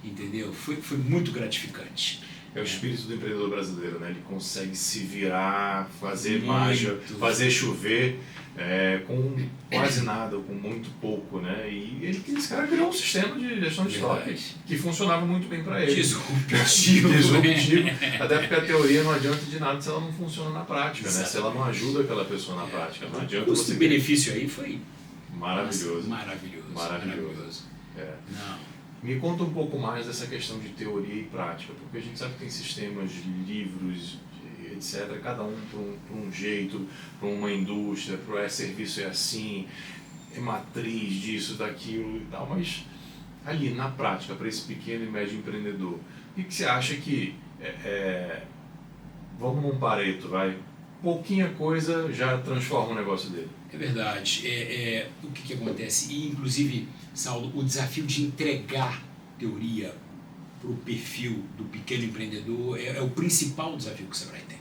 Entendeu? Foi muito gratificante. É o espírito do empreendedor brasileiro, né? Ele consegue se virar, fazer mágica, fazer chover com quase nada, com muito pouco, né? E esse cara criou um sistema de gestão de estoque que funcionava muito bem para ele. Disruptivo. Até porque a teoria não adianta de nada se ela não funciona na prática, né? Se ela não ajuda aquela pessoa na prática. Não adianta você... O benefício aí foi maravilhoso. Maravilhoso. Não. Me conta um pouco mais dessa questão de teoria e prática, porque a gente sabe que tem sistemas, livros, etc., cada um para um jeito, para uma indústria, para serviço é assim, é matriz disso, daquilo e tal, mas ali na prática, para esse pequeno e médio empreendedor, o que você acha que, vamos num Pareto, pouquinha coisa já transforma o negócio dele? É verdade. O que acontece? E, inclusive, Saulo, o desafio de entregar teoria para o perfil do pequeno empreendedor é o principal desafio que o Sebrae tem.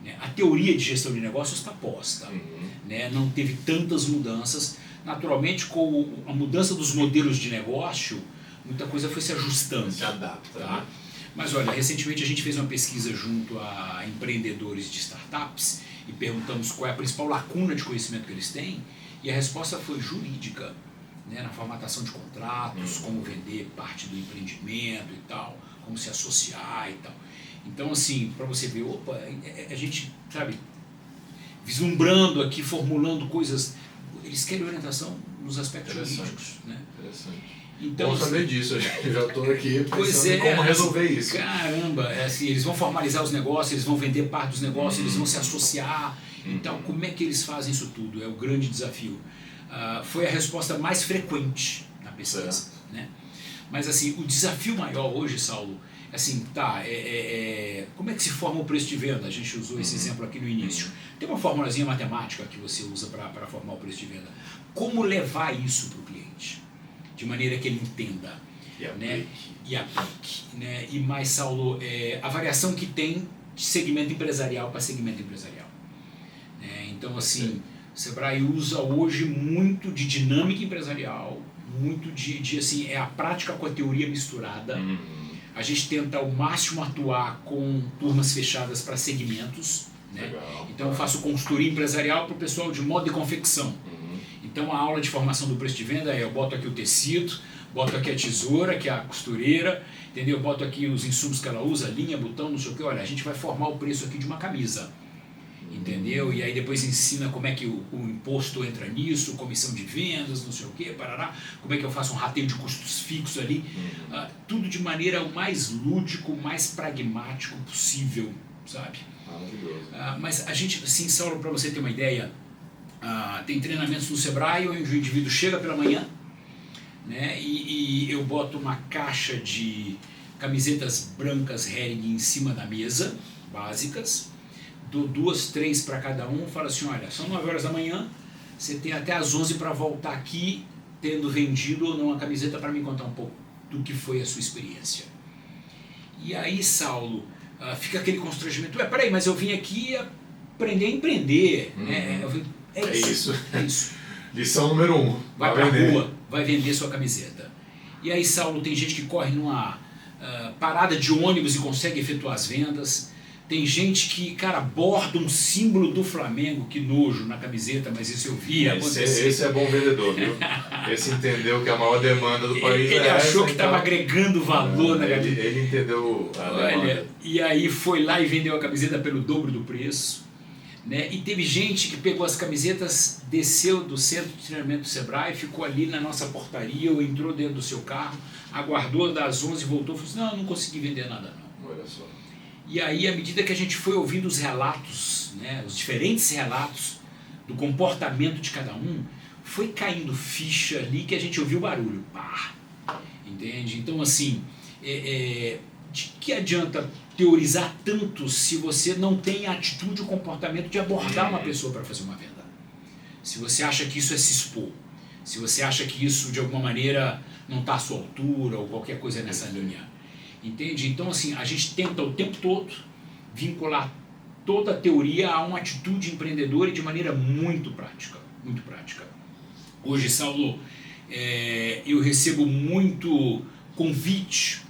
Né? A teoria de gestão de negócios está posta. Né? Não teve tantas mudanças. Naturalmente, com a mudança dos modelos de negócio, muita coisa foi se ajustando. Se adapta. Tá? Né? Mas olha, recentemente a gente fez uma pesquisa junto a empreendedores de startups e perguntamos qual é a principal lacuna de conhecimento que eles têm, e a resposta foi jurídica, né, na formatação de contratos, como vender parte do empreendimento e tal, como se associar e tal. Então, assim, para você ver, a gente, sabe, vislumbrando aqui, formulando coisas, eles querem orientação nos aspectos jurídicos. Né? Interessante. Então, bom saber disso, eu já estou aqui pensando em como resolver isso. Caramba, assim, eles vão formalizar os negócios, eles vão vender parte dos negócios, eles vão se associar. Então, como é que eles fazem isso tudo? É o grande desafio. Foi a resposta mais frequente na pesquisa. Né? Mas assim, o desafio maior hoje, Saulo, assim, como é que se forma o preço de venda? A gente usou esse exemplo aqui no início. Tem uma formulazinha matemática que você usa para formar o preço de venda. Como levar isso para o cliente? De maneira que ele entenda. né? E aplique. Né? E mais, Saulo, a variação que tem de segmento empresarial para segmento empresarial. Né? Então, assim, o Sebrae usa hoje muito de dinâmica empresarial, muito de assim, a prática com a teoria misturada. A gente tenta ao máximo atuar com turmas fechadas para segmentos. Né? Então eu faço consultoria empresarial para o pessoal de moda e confecção. Então a aula de formação do preço de venda eu boto aqui o tecido, boto aqui a tesoura, que é a costureira, entendeu? Boto aqui os insumos que ela usa, linha, botão, não sei o que. Olha, a gente vai formar o preço aqui de uma camisa. Entendeu? E aí depois ensina como é que o imposto entra nisso, comissão de vendas, não sei o que, parará, como é que eu faço um rateio de custos fixos ali, tudo de maneira o mais lúdico, o mais pragmático possível, sabe? Maravilhoso. Mas a gente, assim, Saulo, para você ter uma ideia, tem treinamentos no Sebrae onde o indivíduo chega pela manhã, né, e eu boto uma caixa de camisetas brancas Hering em cima da mesa, básicas, dou 2, 3 para cada um, falo assim, olha, são 9 horas da manhã, você tem até as 11 para voltar aqui, tendo vendido ou não a camiseta, para me contar um pouco do que foi a sua experiência. E aí, Saulo, fica aquele constrangimento, peraí, mas eu vim aqui aprender a empreender, né? É isso. Lição número 1. Vai pra rua, vai vender sua camiseta. E aí, Saulo, tem gente que corre numa parada de ônibus e consegue efetuar as vendas. Tem gente que, cara, borda um símbolo do Flamengo, que nojo, na camiseta, mas isso eu vi acontecer. Esse é bom vendedor, viu? Esse entendeu que a maior demanda do país ele achou que estava agregando valor na camiseta. Ele entendeu a demanda. E aí foi lá e vendeu a camiseta pelo dobro do preço. Né? E teve gente que pegou as camisetas, desceu do centro de treinamento do Sebrae, ficou ali na nossa portaria ou entrou dentro do seu carro, aguardou das 11 e voltou e falou assim, não consegui vender nada não. Olha só. E aí, à medida que a gente foi ouvindo os relatos, né, os diferentes relatos do comportamento de cada um, foi caindo ficha ali que a gente ouviu o barulho. Pá! Entende? Então, assim, de que adianta teorizar tanto se você não tem a atitude, o comportamento de abordar uma pessoa para fazer uma venda? Se você acha que isso é se expor, se você acha que isso, de alguma maneira, não está à sua altura ou qualquer coisa nessa linha. Entende? Então, assim, a gente tenta o tempo todo vincular toda a teoria a uma atitude empreendedora e de maneira muito prática. Muito prática. Hoje, Saulo, eu recebo muito convite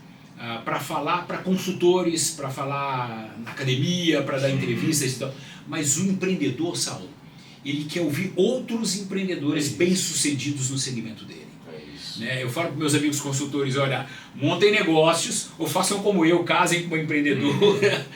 para falar para consultores, para falar na academia, para dar entrevistas e tal. Mas o empreendedor, Saulo, ele quer ouvir outros empreendedores bem-sucedidos no segmento dele. Né? Eu falo para meus amigos consultores, olha, montem negócios ou façam como eu, casem com uma empreendedora,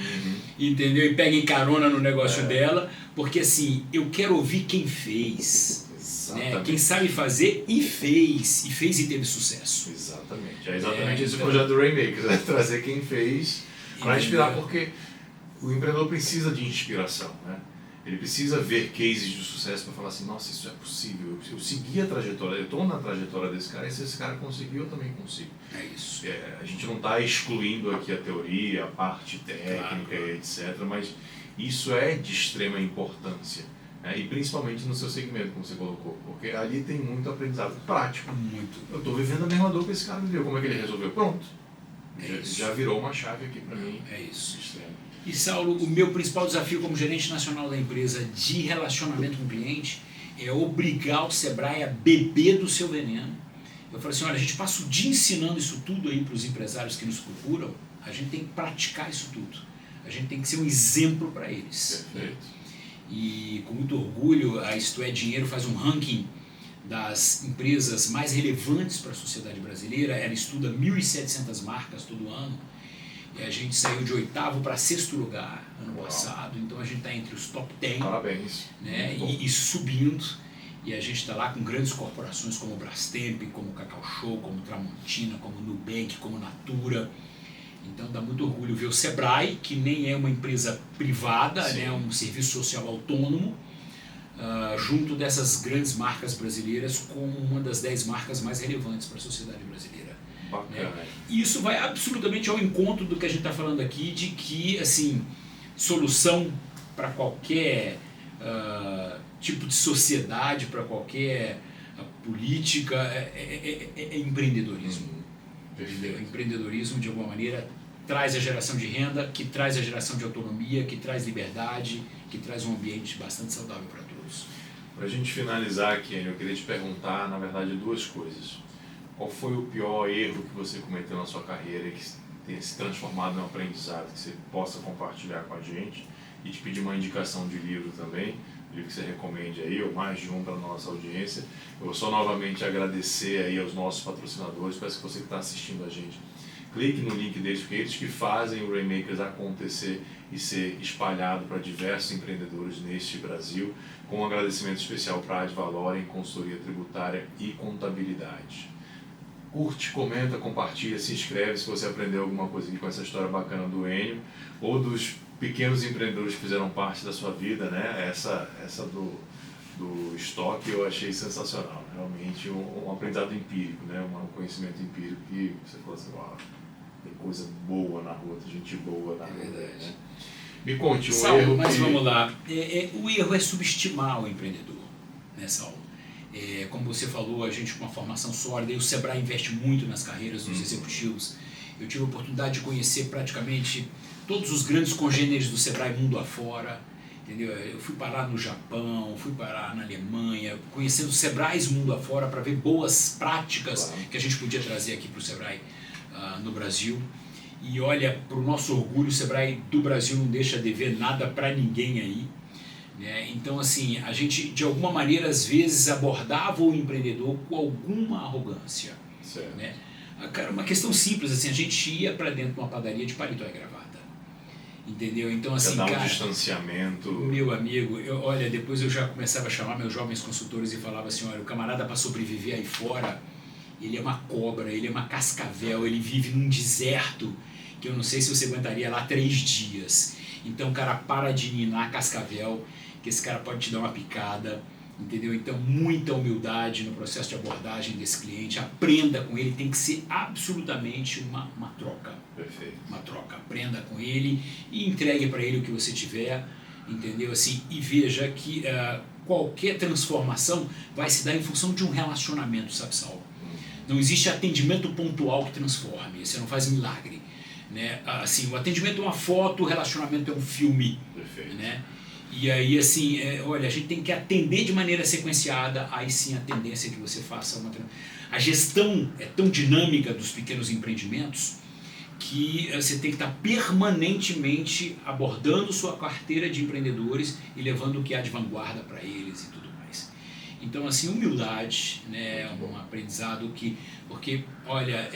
entendeu? E peguem carona no negócio dela, porque assim, eu quero ouvir quem fez, né? Quem sabe fazer e fez e teve sucesso. Exatamente, é exatamente esse o projeto do Rainmakers, é trazer quem fez para inspirar, porque o empreendedor precisa de inspiração, né? Ele precisa ver cases de sucesso para falar assim, nossa, isso é possível, eu segui a trajetória, eu estou na trajetória desse cara, e se esse cara conseguiu, eu também consigo. É isso. A gente não está excluindo aqui a teoria, a parte técnica, etc., mas isso é de extrema importância, né? E principalmente no seu segmento, como você colocou, porque ali tem muito aprendizado prático. Muito. Eu estou vivendo a mesma dor que esse cara viveu, como é que ele resolveu? Pronto. Já virou uma chave aqui para mim. É isso. E, Saulo, o meu principal desafio como gerente nacional da empresa de relacionamento com o cliente é obrigar o Sebrae a beber do seu veneno. Eu falo assim, olha, a gente passa o dia ensinando isso tudo aí para os empresários que nos procuram, a gente tem que praticar isso tudo. A gente tem que ser um exemplo para eles. Perfeito. E com muito orgulho, a Isto É Dinheiro faz um ranking das empresas mais relevantes para a sociedade brasileira. Ela estuda 1.700 marcas todo ano. E a gente saiu de 8º para 6º lugar ano passado, então a gente está entre os top 10. Parabéns. Né? E subindo, e a gente está lá com grandes corporações como Brastemp, como Cacau Show, como Tramontina, como Nubank, como Natura. Então dá muito orgulho ver o Sebrae, que nem é uma empresa privada, né? É um serviço social autônomo, junto dessas grandes marcas brasileiras, como uma das 10 marcas mais relevantes para a sociedade brasileira. Né? E isso vai absolutamente ao encontro do que a gente está falando aqui, de que assim, solução para qualquer tipo de sociedade, para qualquer política, é empreendedorismo. Entendeu? O empreendedorismo, de alguma maneira, traz a geração de renda, que traz a geração de autonomia, que traz liberdade, que traz um ambiente bastante saudável para todos. Para a gente finalizar, Kenny, eu queria te perguntar, na verdade, duas coisas. Qual foi o pior erro que você cometeu na sua carreira e que tenha se transformado em um aprendizado que você possa compartilhar com a gente? E te pedir uma indicação de livro também, livro que você recomende aí, ou mais de um para a nossa audiência. Eu vou só novamente agradecer aí aos nossos patrocinadores, peço que você que está assistindo a gente, clique no link deles, porque eles que fazem o Rainmakers acontecer e ser espalhado para diversos empreendedores neste Brasil, com um agradecimento especial para a Ad Valorem, consultoria tributária e contabilidade. Curte, comenta, compartilha, se inscreve se você aprendeu alguma coisa aqui com essa história bacana do Enio, ou dos pequenos empreendedores que fizeram parte da sua vida, né? Essa do estoque eu achei sensacional, realmente um aprendizado empírico, né? Um conhecimento empírico que você falou assim, uau, tem coisa boa na rua, tem gente boa na rua. Verdade. Né? Me conte Saulo, erro mas que... vamos lá, o erro é subestimar o empreendedor, né, Saulo? Como você falou, a gente com uma formação sólida, e o Sebrae investe muito nas carreiras dos executivos. Eu tive a oportunidade de conhecer praticamente todos os grandes congêneres do Sebrae mundo afora, entendeu? Eu fui parar no Japão, fui parar na Alemanha, conhecendo os Sebrais mundo afora para ver boas práticas que a gente podia trazer aqui para o Sebrae no Brasil. E olha, para o nosso orgulho, o Sebrae do Brasil não deixa dever nada para ninguém aí. Então, assim, a gente, de alguma maneira, às vezes abordava o empreendedor com alguma arrogância. Certo. Né? Cara, uma questão simples, assim, a gente ia para dentro de uma padaria de paletó e gravata. Entendeu? Então, assim, dar um cara, distanciamento. Meu amigo, olha, depois eu já começava a chamar meus jovens consultores e falava assim, olha, o camarada para sobreviver aí fora, ele é uma cobra, ele é uma cascavel, ele vive num deserto que eu não sei se você aguentaria lá 3 dias. Então, cara, para de ninar cascavel, que esse cara pode te dar uma picada, entendeu? Então, muita humildade no processo de abordagem desse cliente, aprenda com ele, tem que ser absolutamente uma troca. Perfeito. Uma troca, aprenda com ele e entregue para ele o que você tiver, entendeu? Assim, e veja que qualquer transformação vai se dar em função de um relacionamento, sabe, Saulo? Não existe atendimento pontual que transforme, você não faz milagre. Né? Assim, o atendimento é uma foto, o relacionamento é um filme. Perfeito. Né? E aí, assim, olha, a gente tem que atender de maneira sequenciada, aí sim a tendência é que você faça uma... A gestão é tão dinâmica dos pequenos empreendimentos que você tem que estar permanentemente abordando sua carteira de empreendedores e levando o que há de vanguarda para eles e tudo mais. Então, assim, humildade, né, é um aprendizado que... Porque, olha,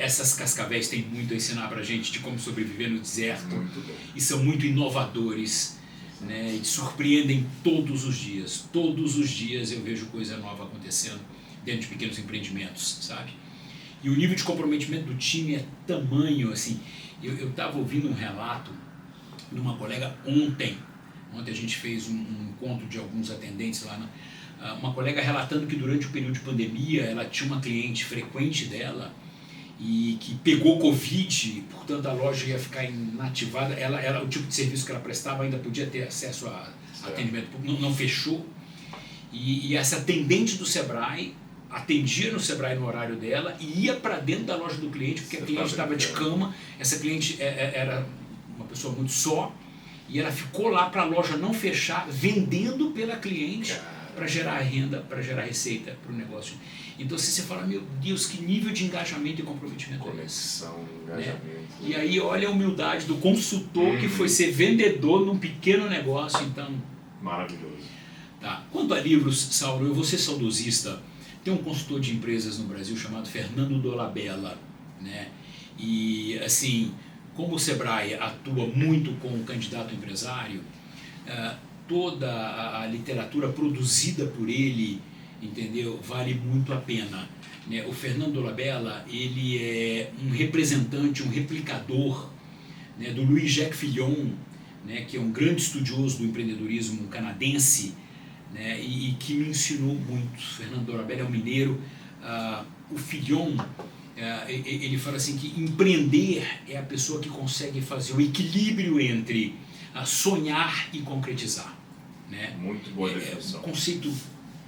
essas cascavéis têm muito a ensinar para a gente de como sobreviver no deserto. Muito bom. E são muito inovadores, né, e te surpreendem todos os dias. Todos os dias eu vejo coisa nova acontecendo dentro de pequenos empreendimentos, sabe? E o nível de comprometimento do time é tamanho, assim... Eu estava ouvindo um relato de uma colega ontem a gente fez um encontro de alguns atendentes lá uma colega relatando que durante o período de pandemia ela tinha uma cliente frequente dela e que pegou Covid, portanto a loja ia ficar inativada, o tipo de serviço que ela prestava ainda podia ter acesso a atendimento público, não fechou, e essa atendente do Sebrae atendia no Sebrae no horário dela e ia para dentro da loja do cliente, porque a cliente estava de cama, essa cliente era uma pessoa muito só, e ela ficou lá para a loja não fechar, vendendo pela cliente, para gerar renda, para gerar receita para o negócio. Então, se você fala, meu Deus, que nível de engajamento e comprometimento é esse? Conexão, engajamento. Né? E aí, olha a humildade do consultor que foi ser vendedor num pequeno negócio, então... Maravilhoso. Tá. Quanto a livros, Saulo, eu vou ser saudosista. Tem um consultor de empresas no Brasil chamado Fernando Dolabella, né? E, assim, como o Sebrae atua muito com o candidato empresário, toda a literatura produzida por ele, entendeu, vale muito a pena. Né? O Fernando Dolabella, ele é um representante, um replicador, né, do Louis-Jacques Fillon, né, que é um grande estudioso do empreendedorismo canadense, né, e que me ensinou muito. Fernando Dolabella é um mineiro. O Fillon, ele fala assim que empreender é a pessoa que consegue fazer o equilíbrio entre sonhar e concretizar. Né? Muito boa definição. Um conceito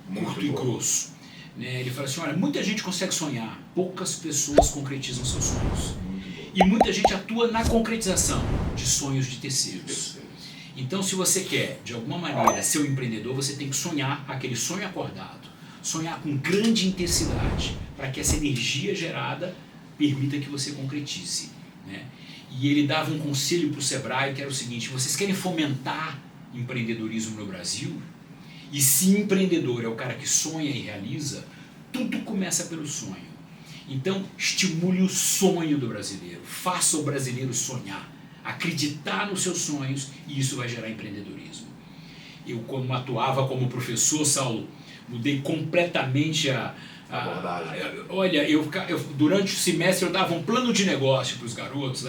muito curto boa. e grosso. né? Ele fala assim, olha, muita gente consegue sonhar, poucas pessoas concretizam seus sonhos. E muita gente atua na concretização de sonhos de terceiros. Então, se você quer, de alguma maneira, ser um empreendedor, você tem que sonhar aquele sonho acordado, sonhar com grande intensidade, para que essa energia gerada permita que você concretize, né? E ele dava um conselho para o Sebrae, que era o seguinte, vocês querem fomentar empreendedorismo no Brasil? E se empreendedor é o cara que sonha e realiza, tudo começa pelo sonho. Então, estimule o sonho do brasileiro, faça o brasileiro sonhar, acreditar nos seus sonhos, e isso vai gerar empreendedorismo. Eu, como atuava como professor, Saulo, mudei completamente a abordagem. Olha, durante o semestre eu dava um plano de negócio para os garotos.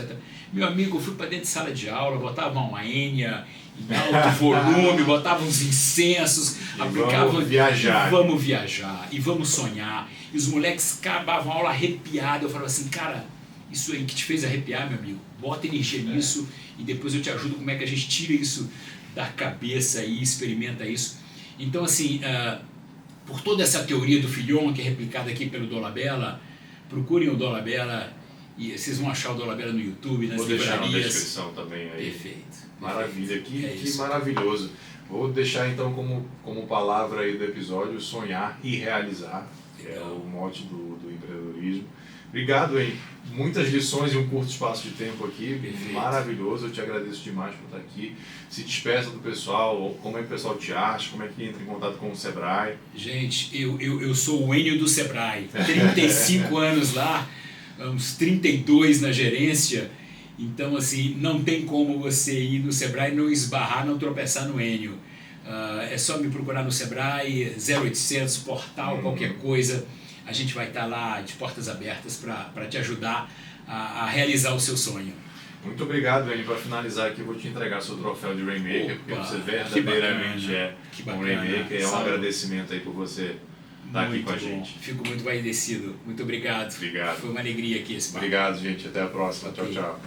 Meu amigo, eu fui para dentro de sala de aula, botava uma Enya em alto volume, botava uns incensos, aplicava. Vamos viajar, e vamos sonhar. E os moleques acabavam a aula arrepiados. Eu falava assim, cara, isso aí que te fez arrepiar, meu amigo, bota energia nisso e depois eu te ajudo como é que a gente tira isso da cabeça e experimenta isso. Então, assim, por toda essa teoria do Fillon, que é replicada aqui pelo Dolabella, procurem o Dolabella e vocês vão achar o Dolabella no YouTube, nas livrarias. Vou deixar na descrição também aí. Perfeito. Maravilha, que maravilhoso. Vou deixar então como palavra aí do episódio, sonhar e realizar, que é o mote do empreendedorismo. Obrigado, hein? Muitas lições em um curto espaço de tempo aqui, maravilhoso, eu te agradeço demais por estar aqui. Se despeça do pessoal, como é que o pessoal te acha, como é que entra em contato com o Sebrae? Gente, eu sou o Enio do Sebrae, 35 anos lá, uns 32 na gerência, então assim, não tem como você ir no Sebrae e não esbarrar, não tropeçar no Enio. É só me procurar no Sebrae, 0800, portal, qualquer coisa. A gente vai estar lá de portas abertas para te ajudar a realizar o seu sonho. Muito obrigado, Enio. Para finalizar aqui, eu vou te entregar seu troféu de Rainmaker, porque você verdadeiramente é um Rainmaker. É um agradecimento aí por você estar aqui com a gente. Fico muito agradecido. Muito obrigado. Obrigado. Foi uma alegria aqui esse papo. Obrigado, gente. Até a próxima. Tchau, tchau.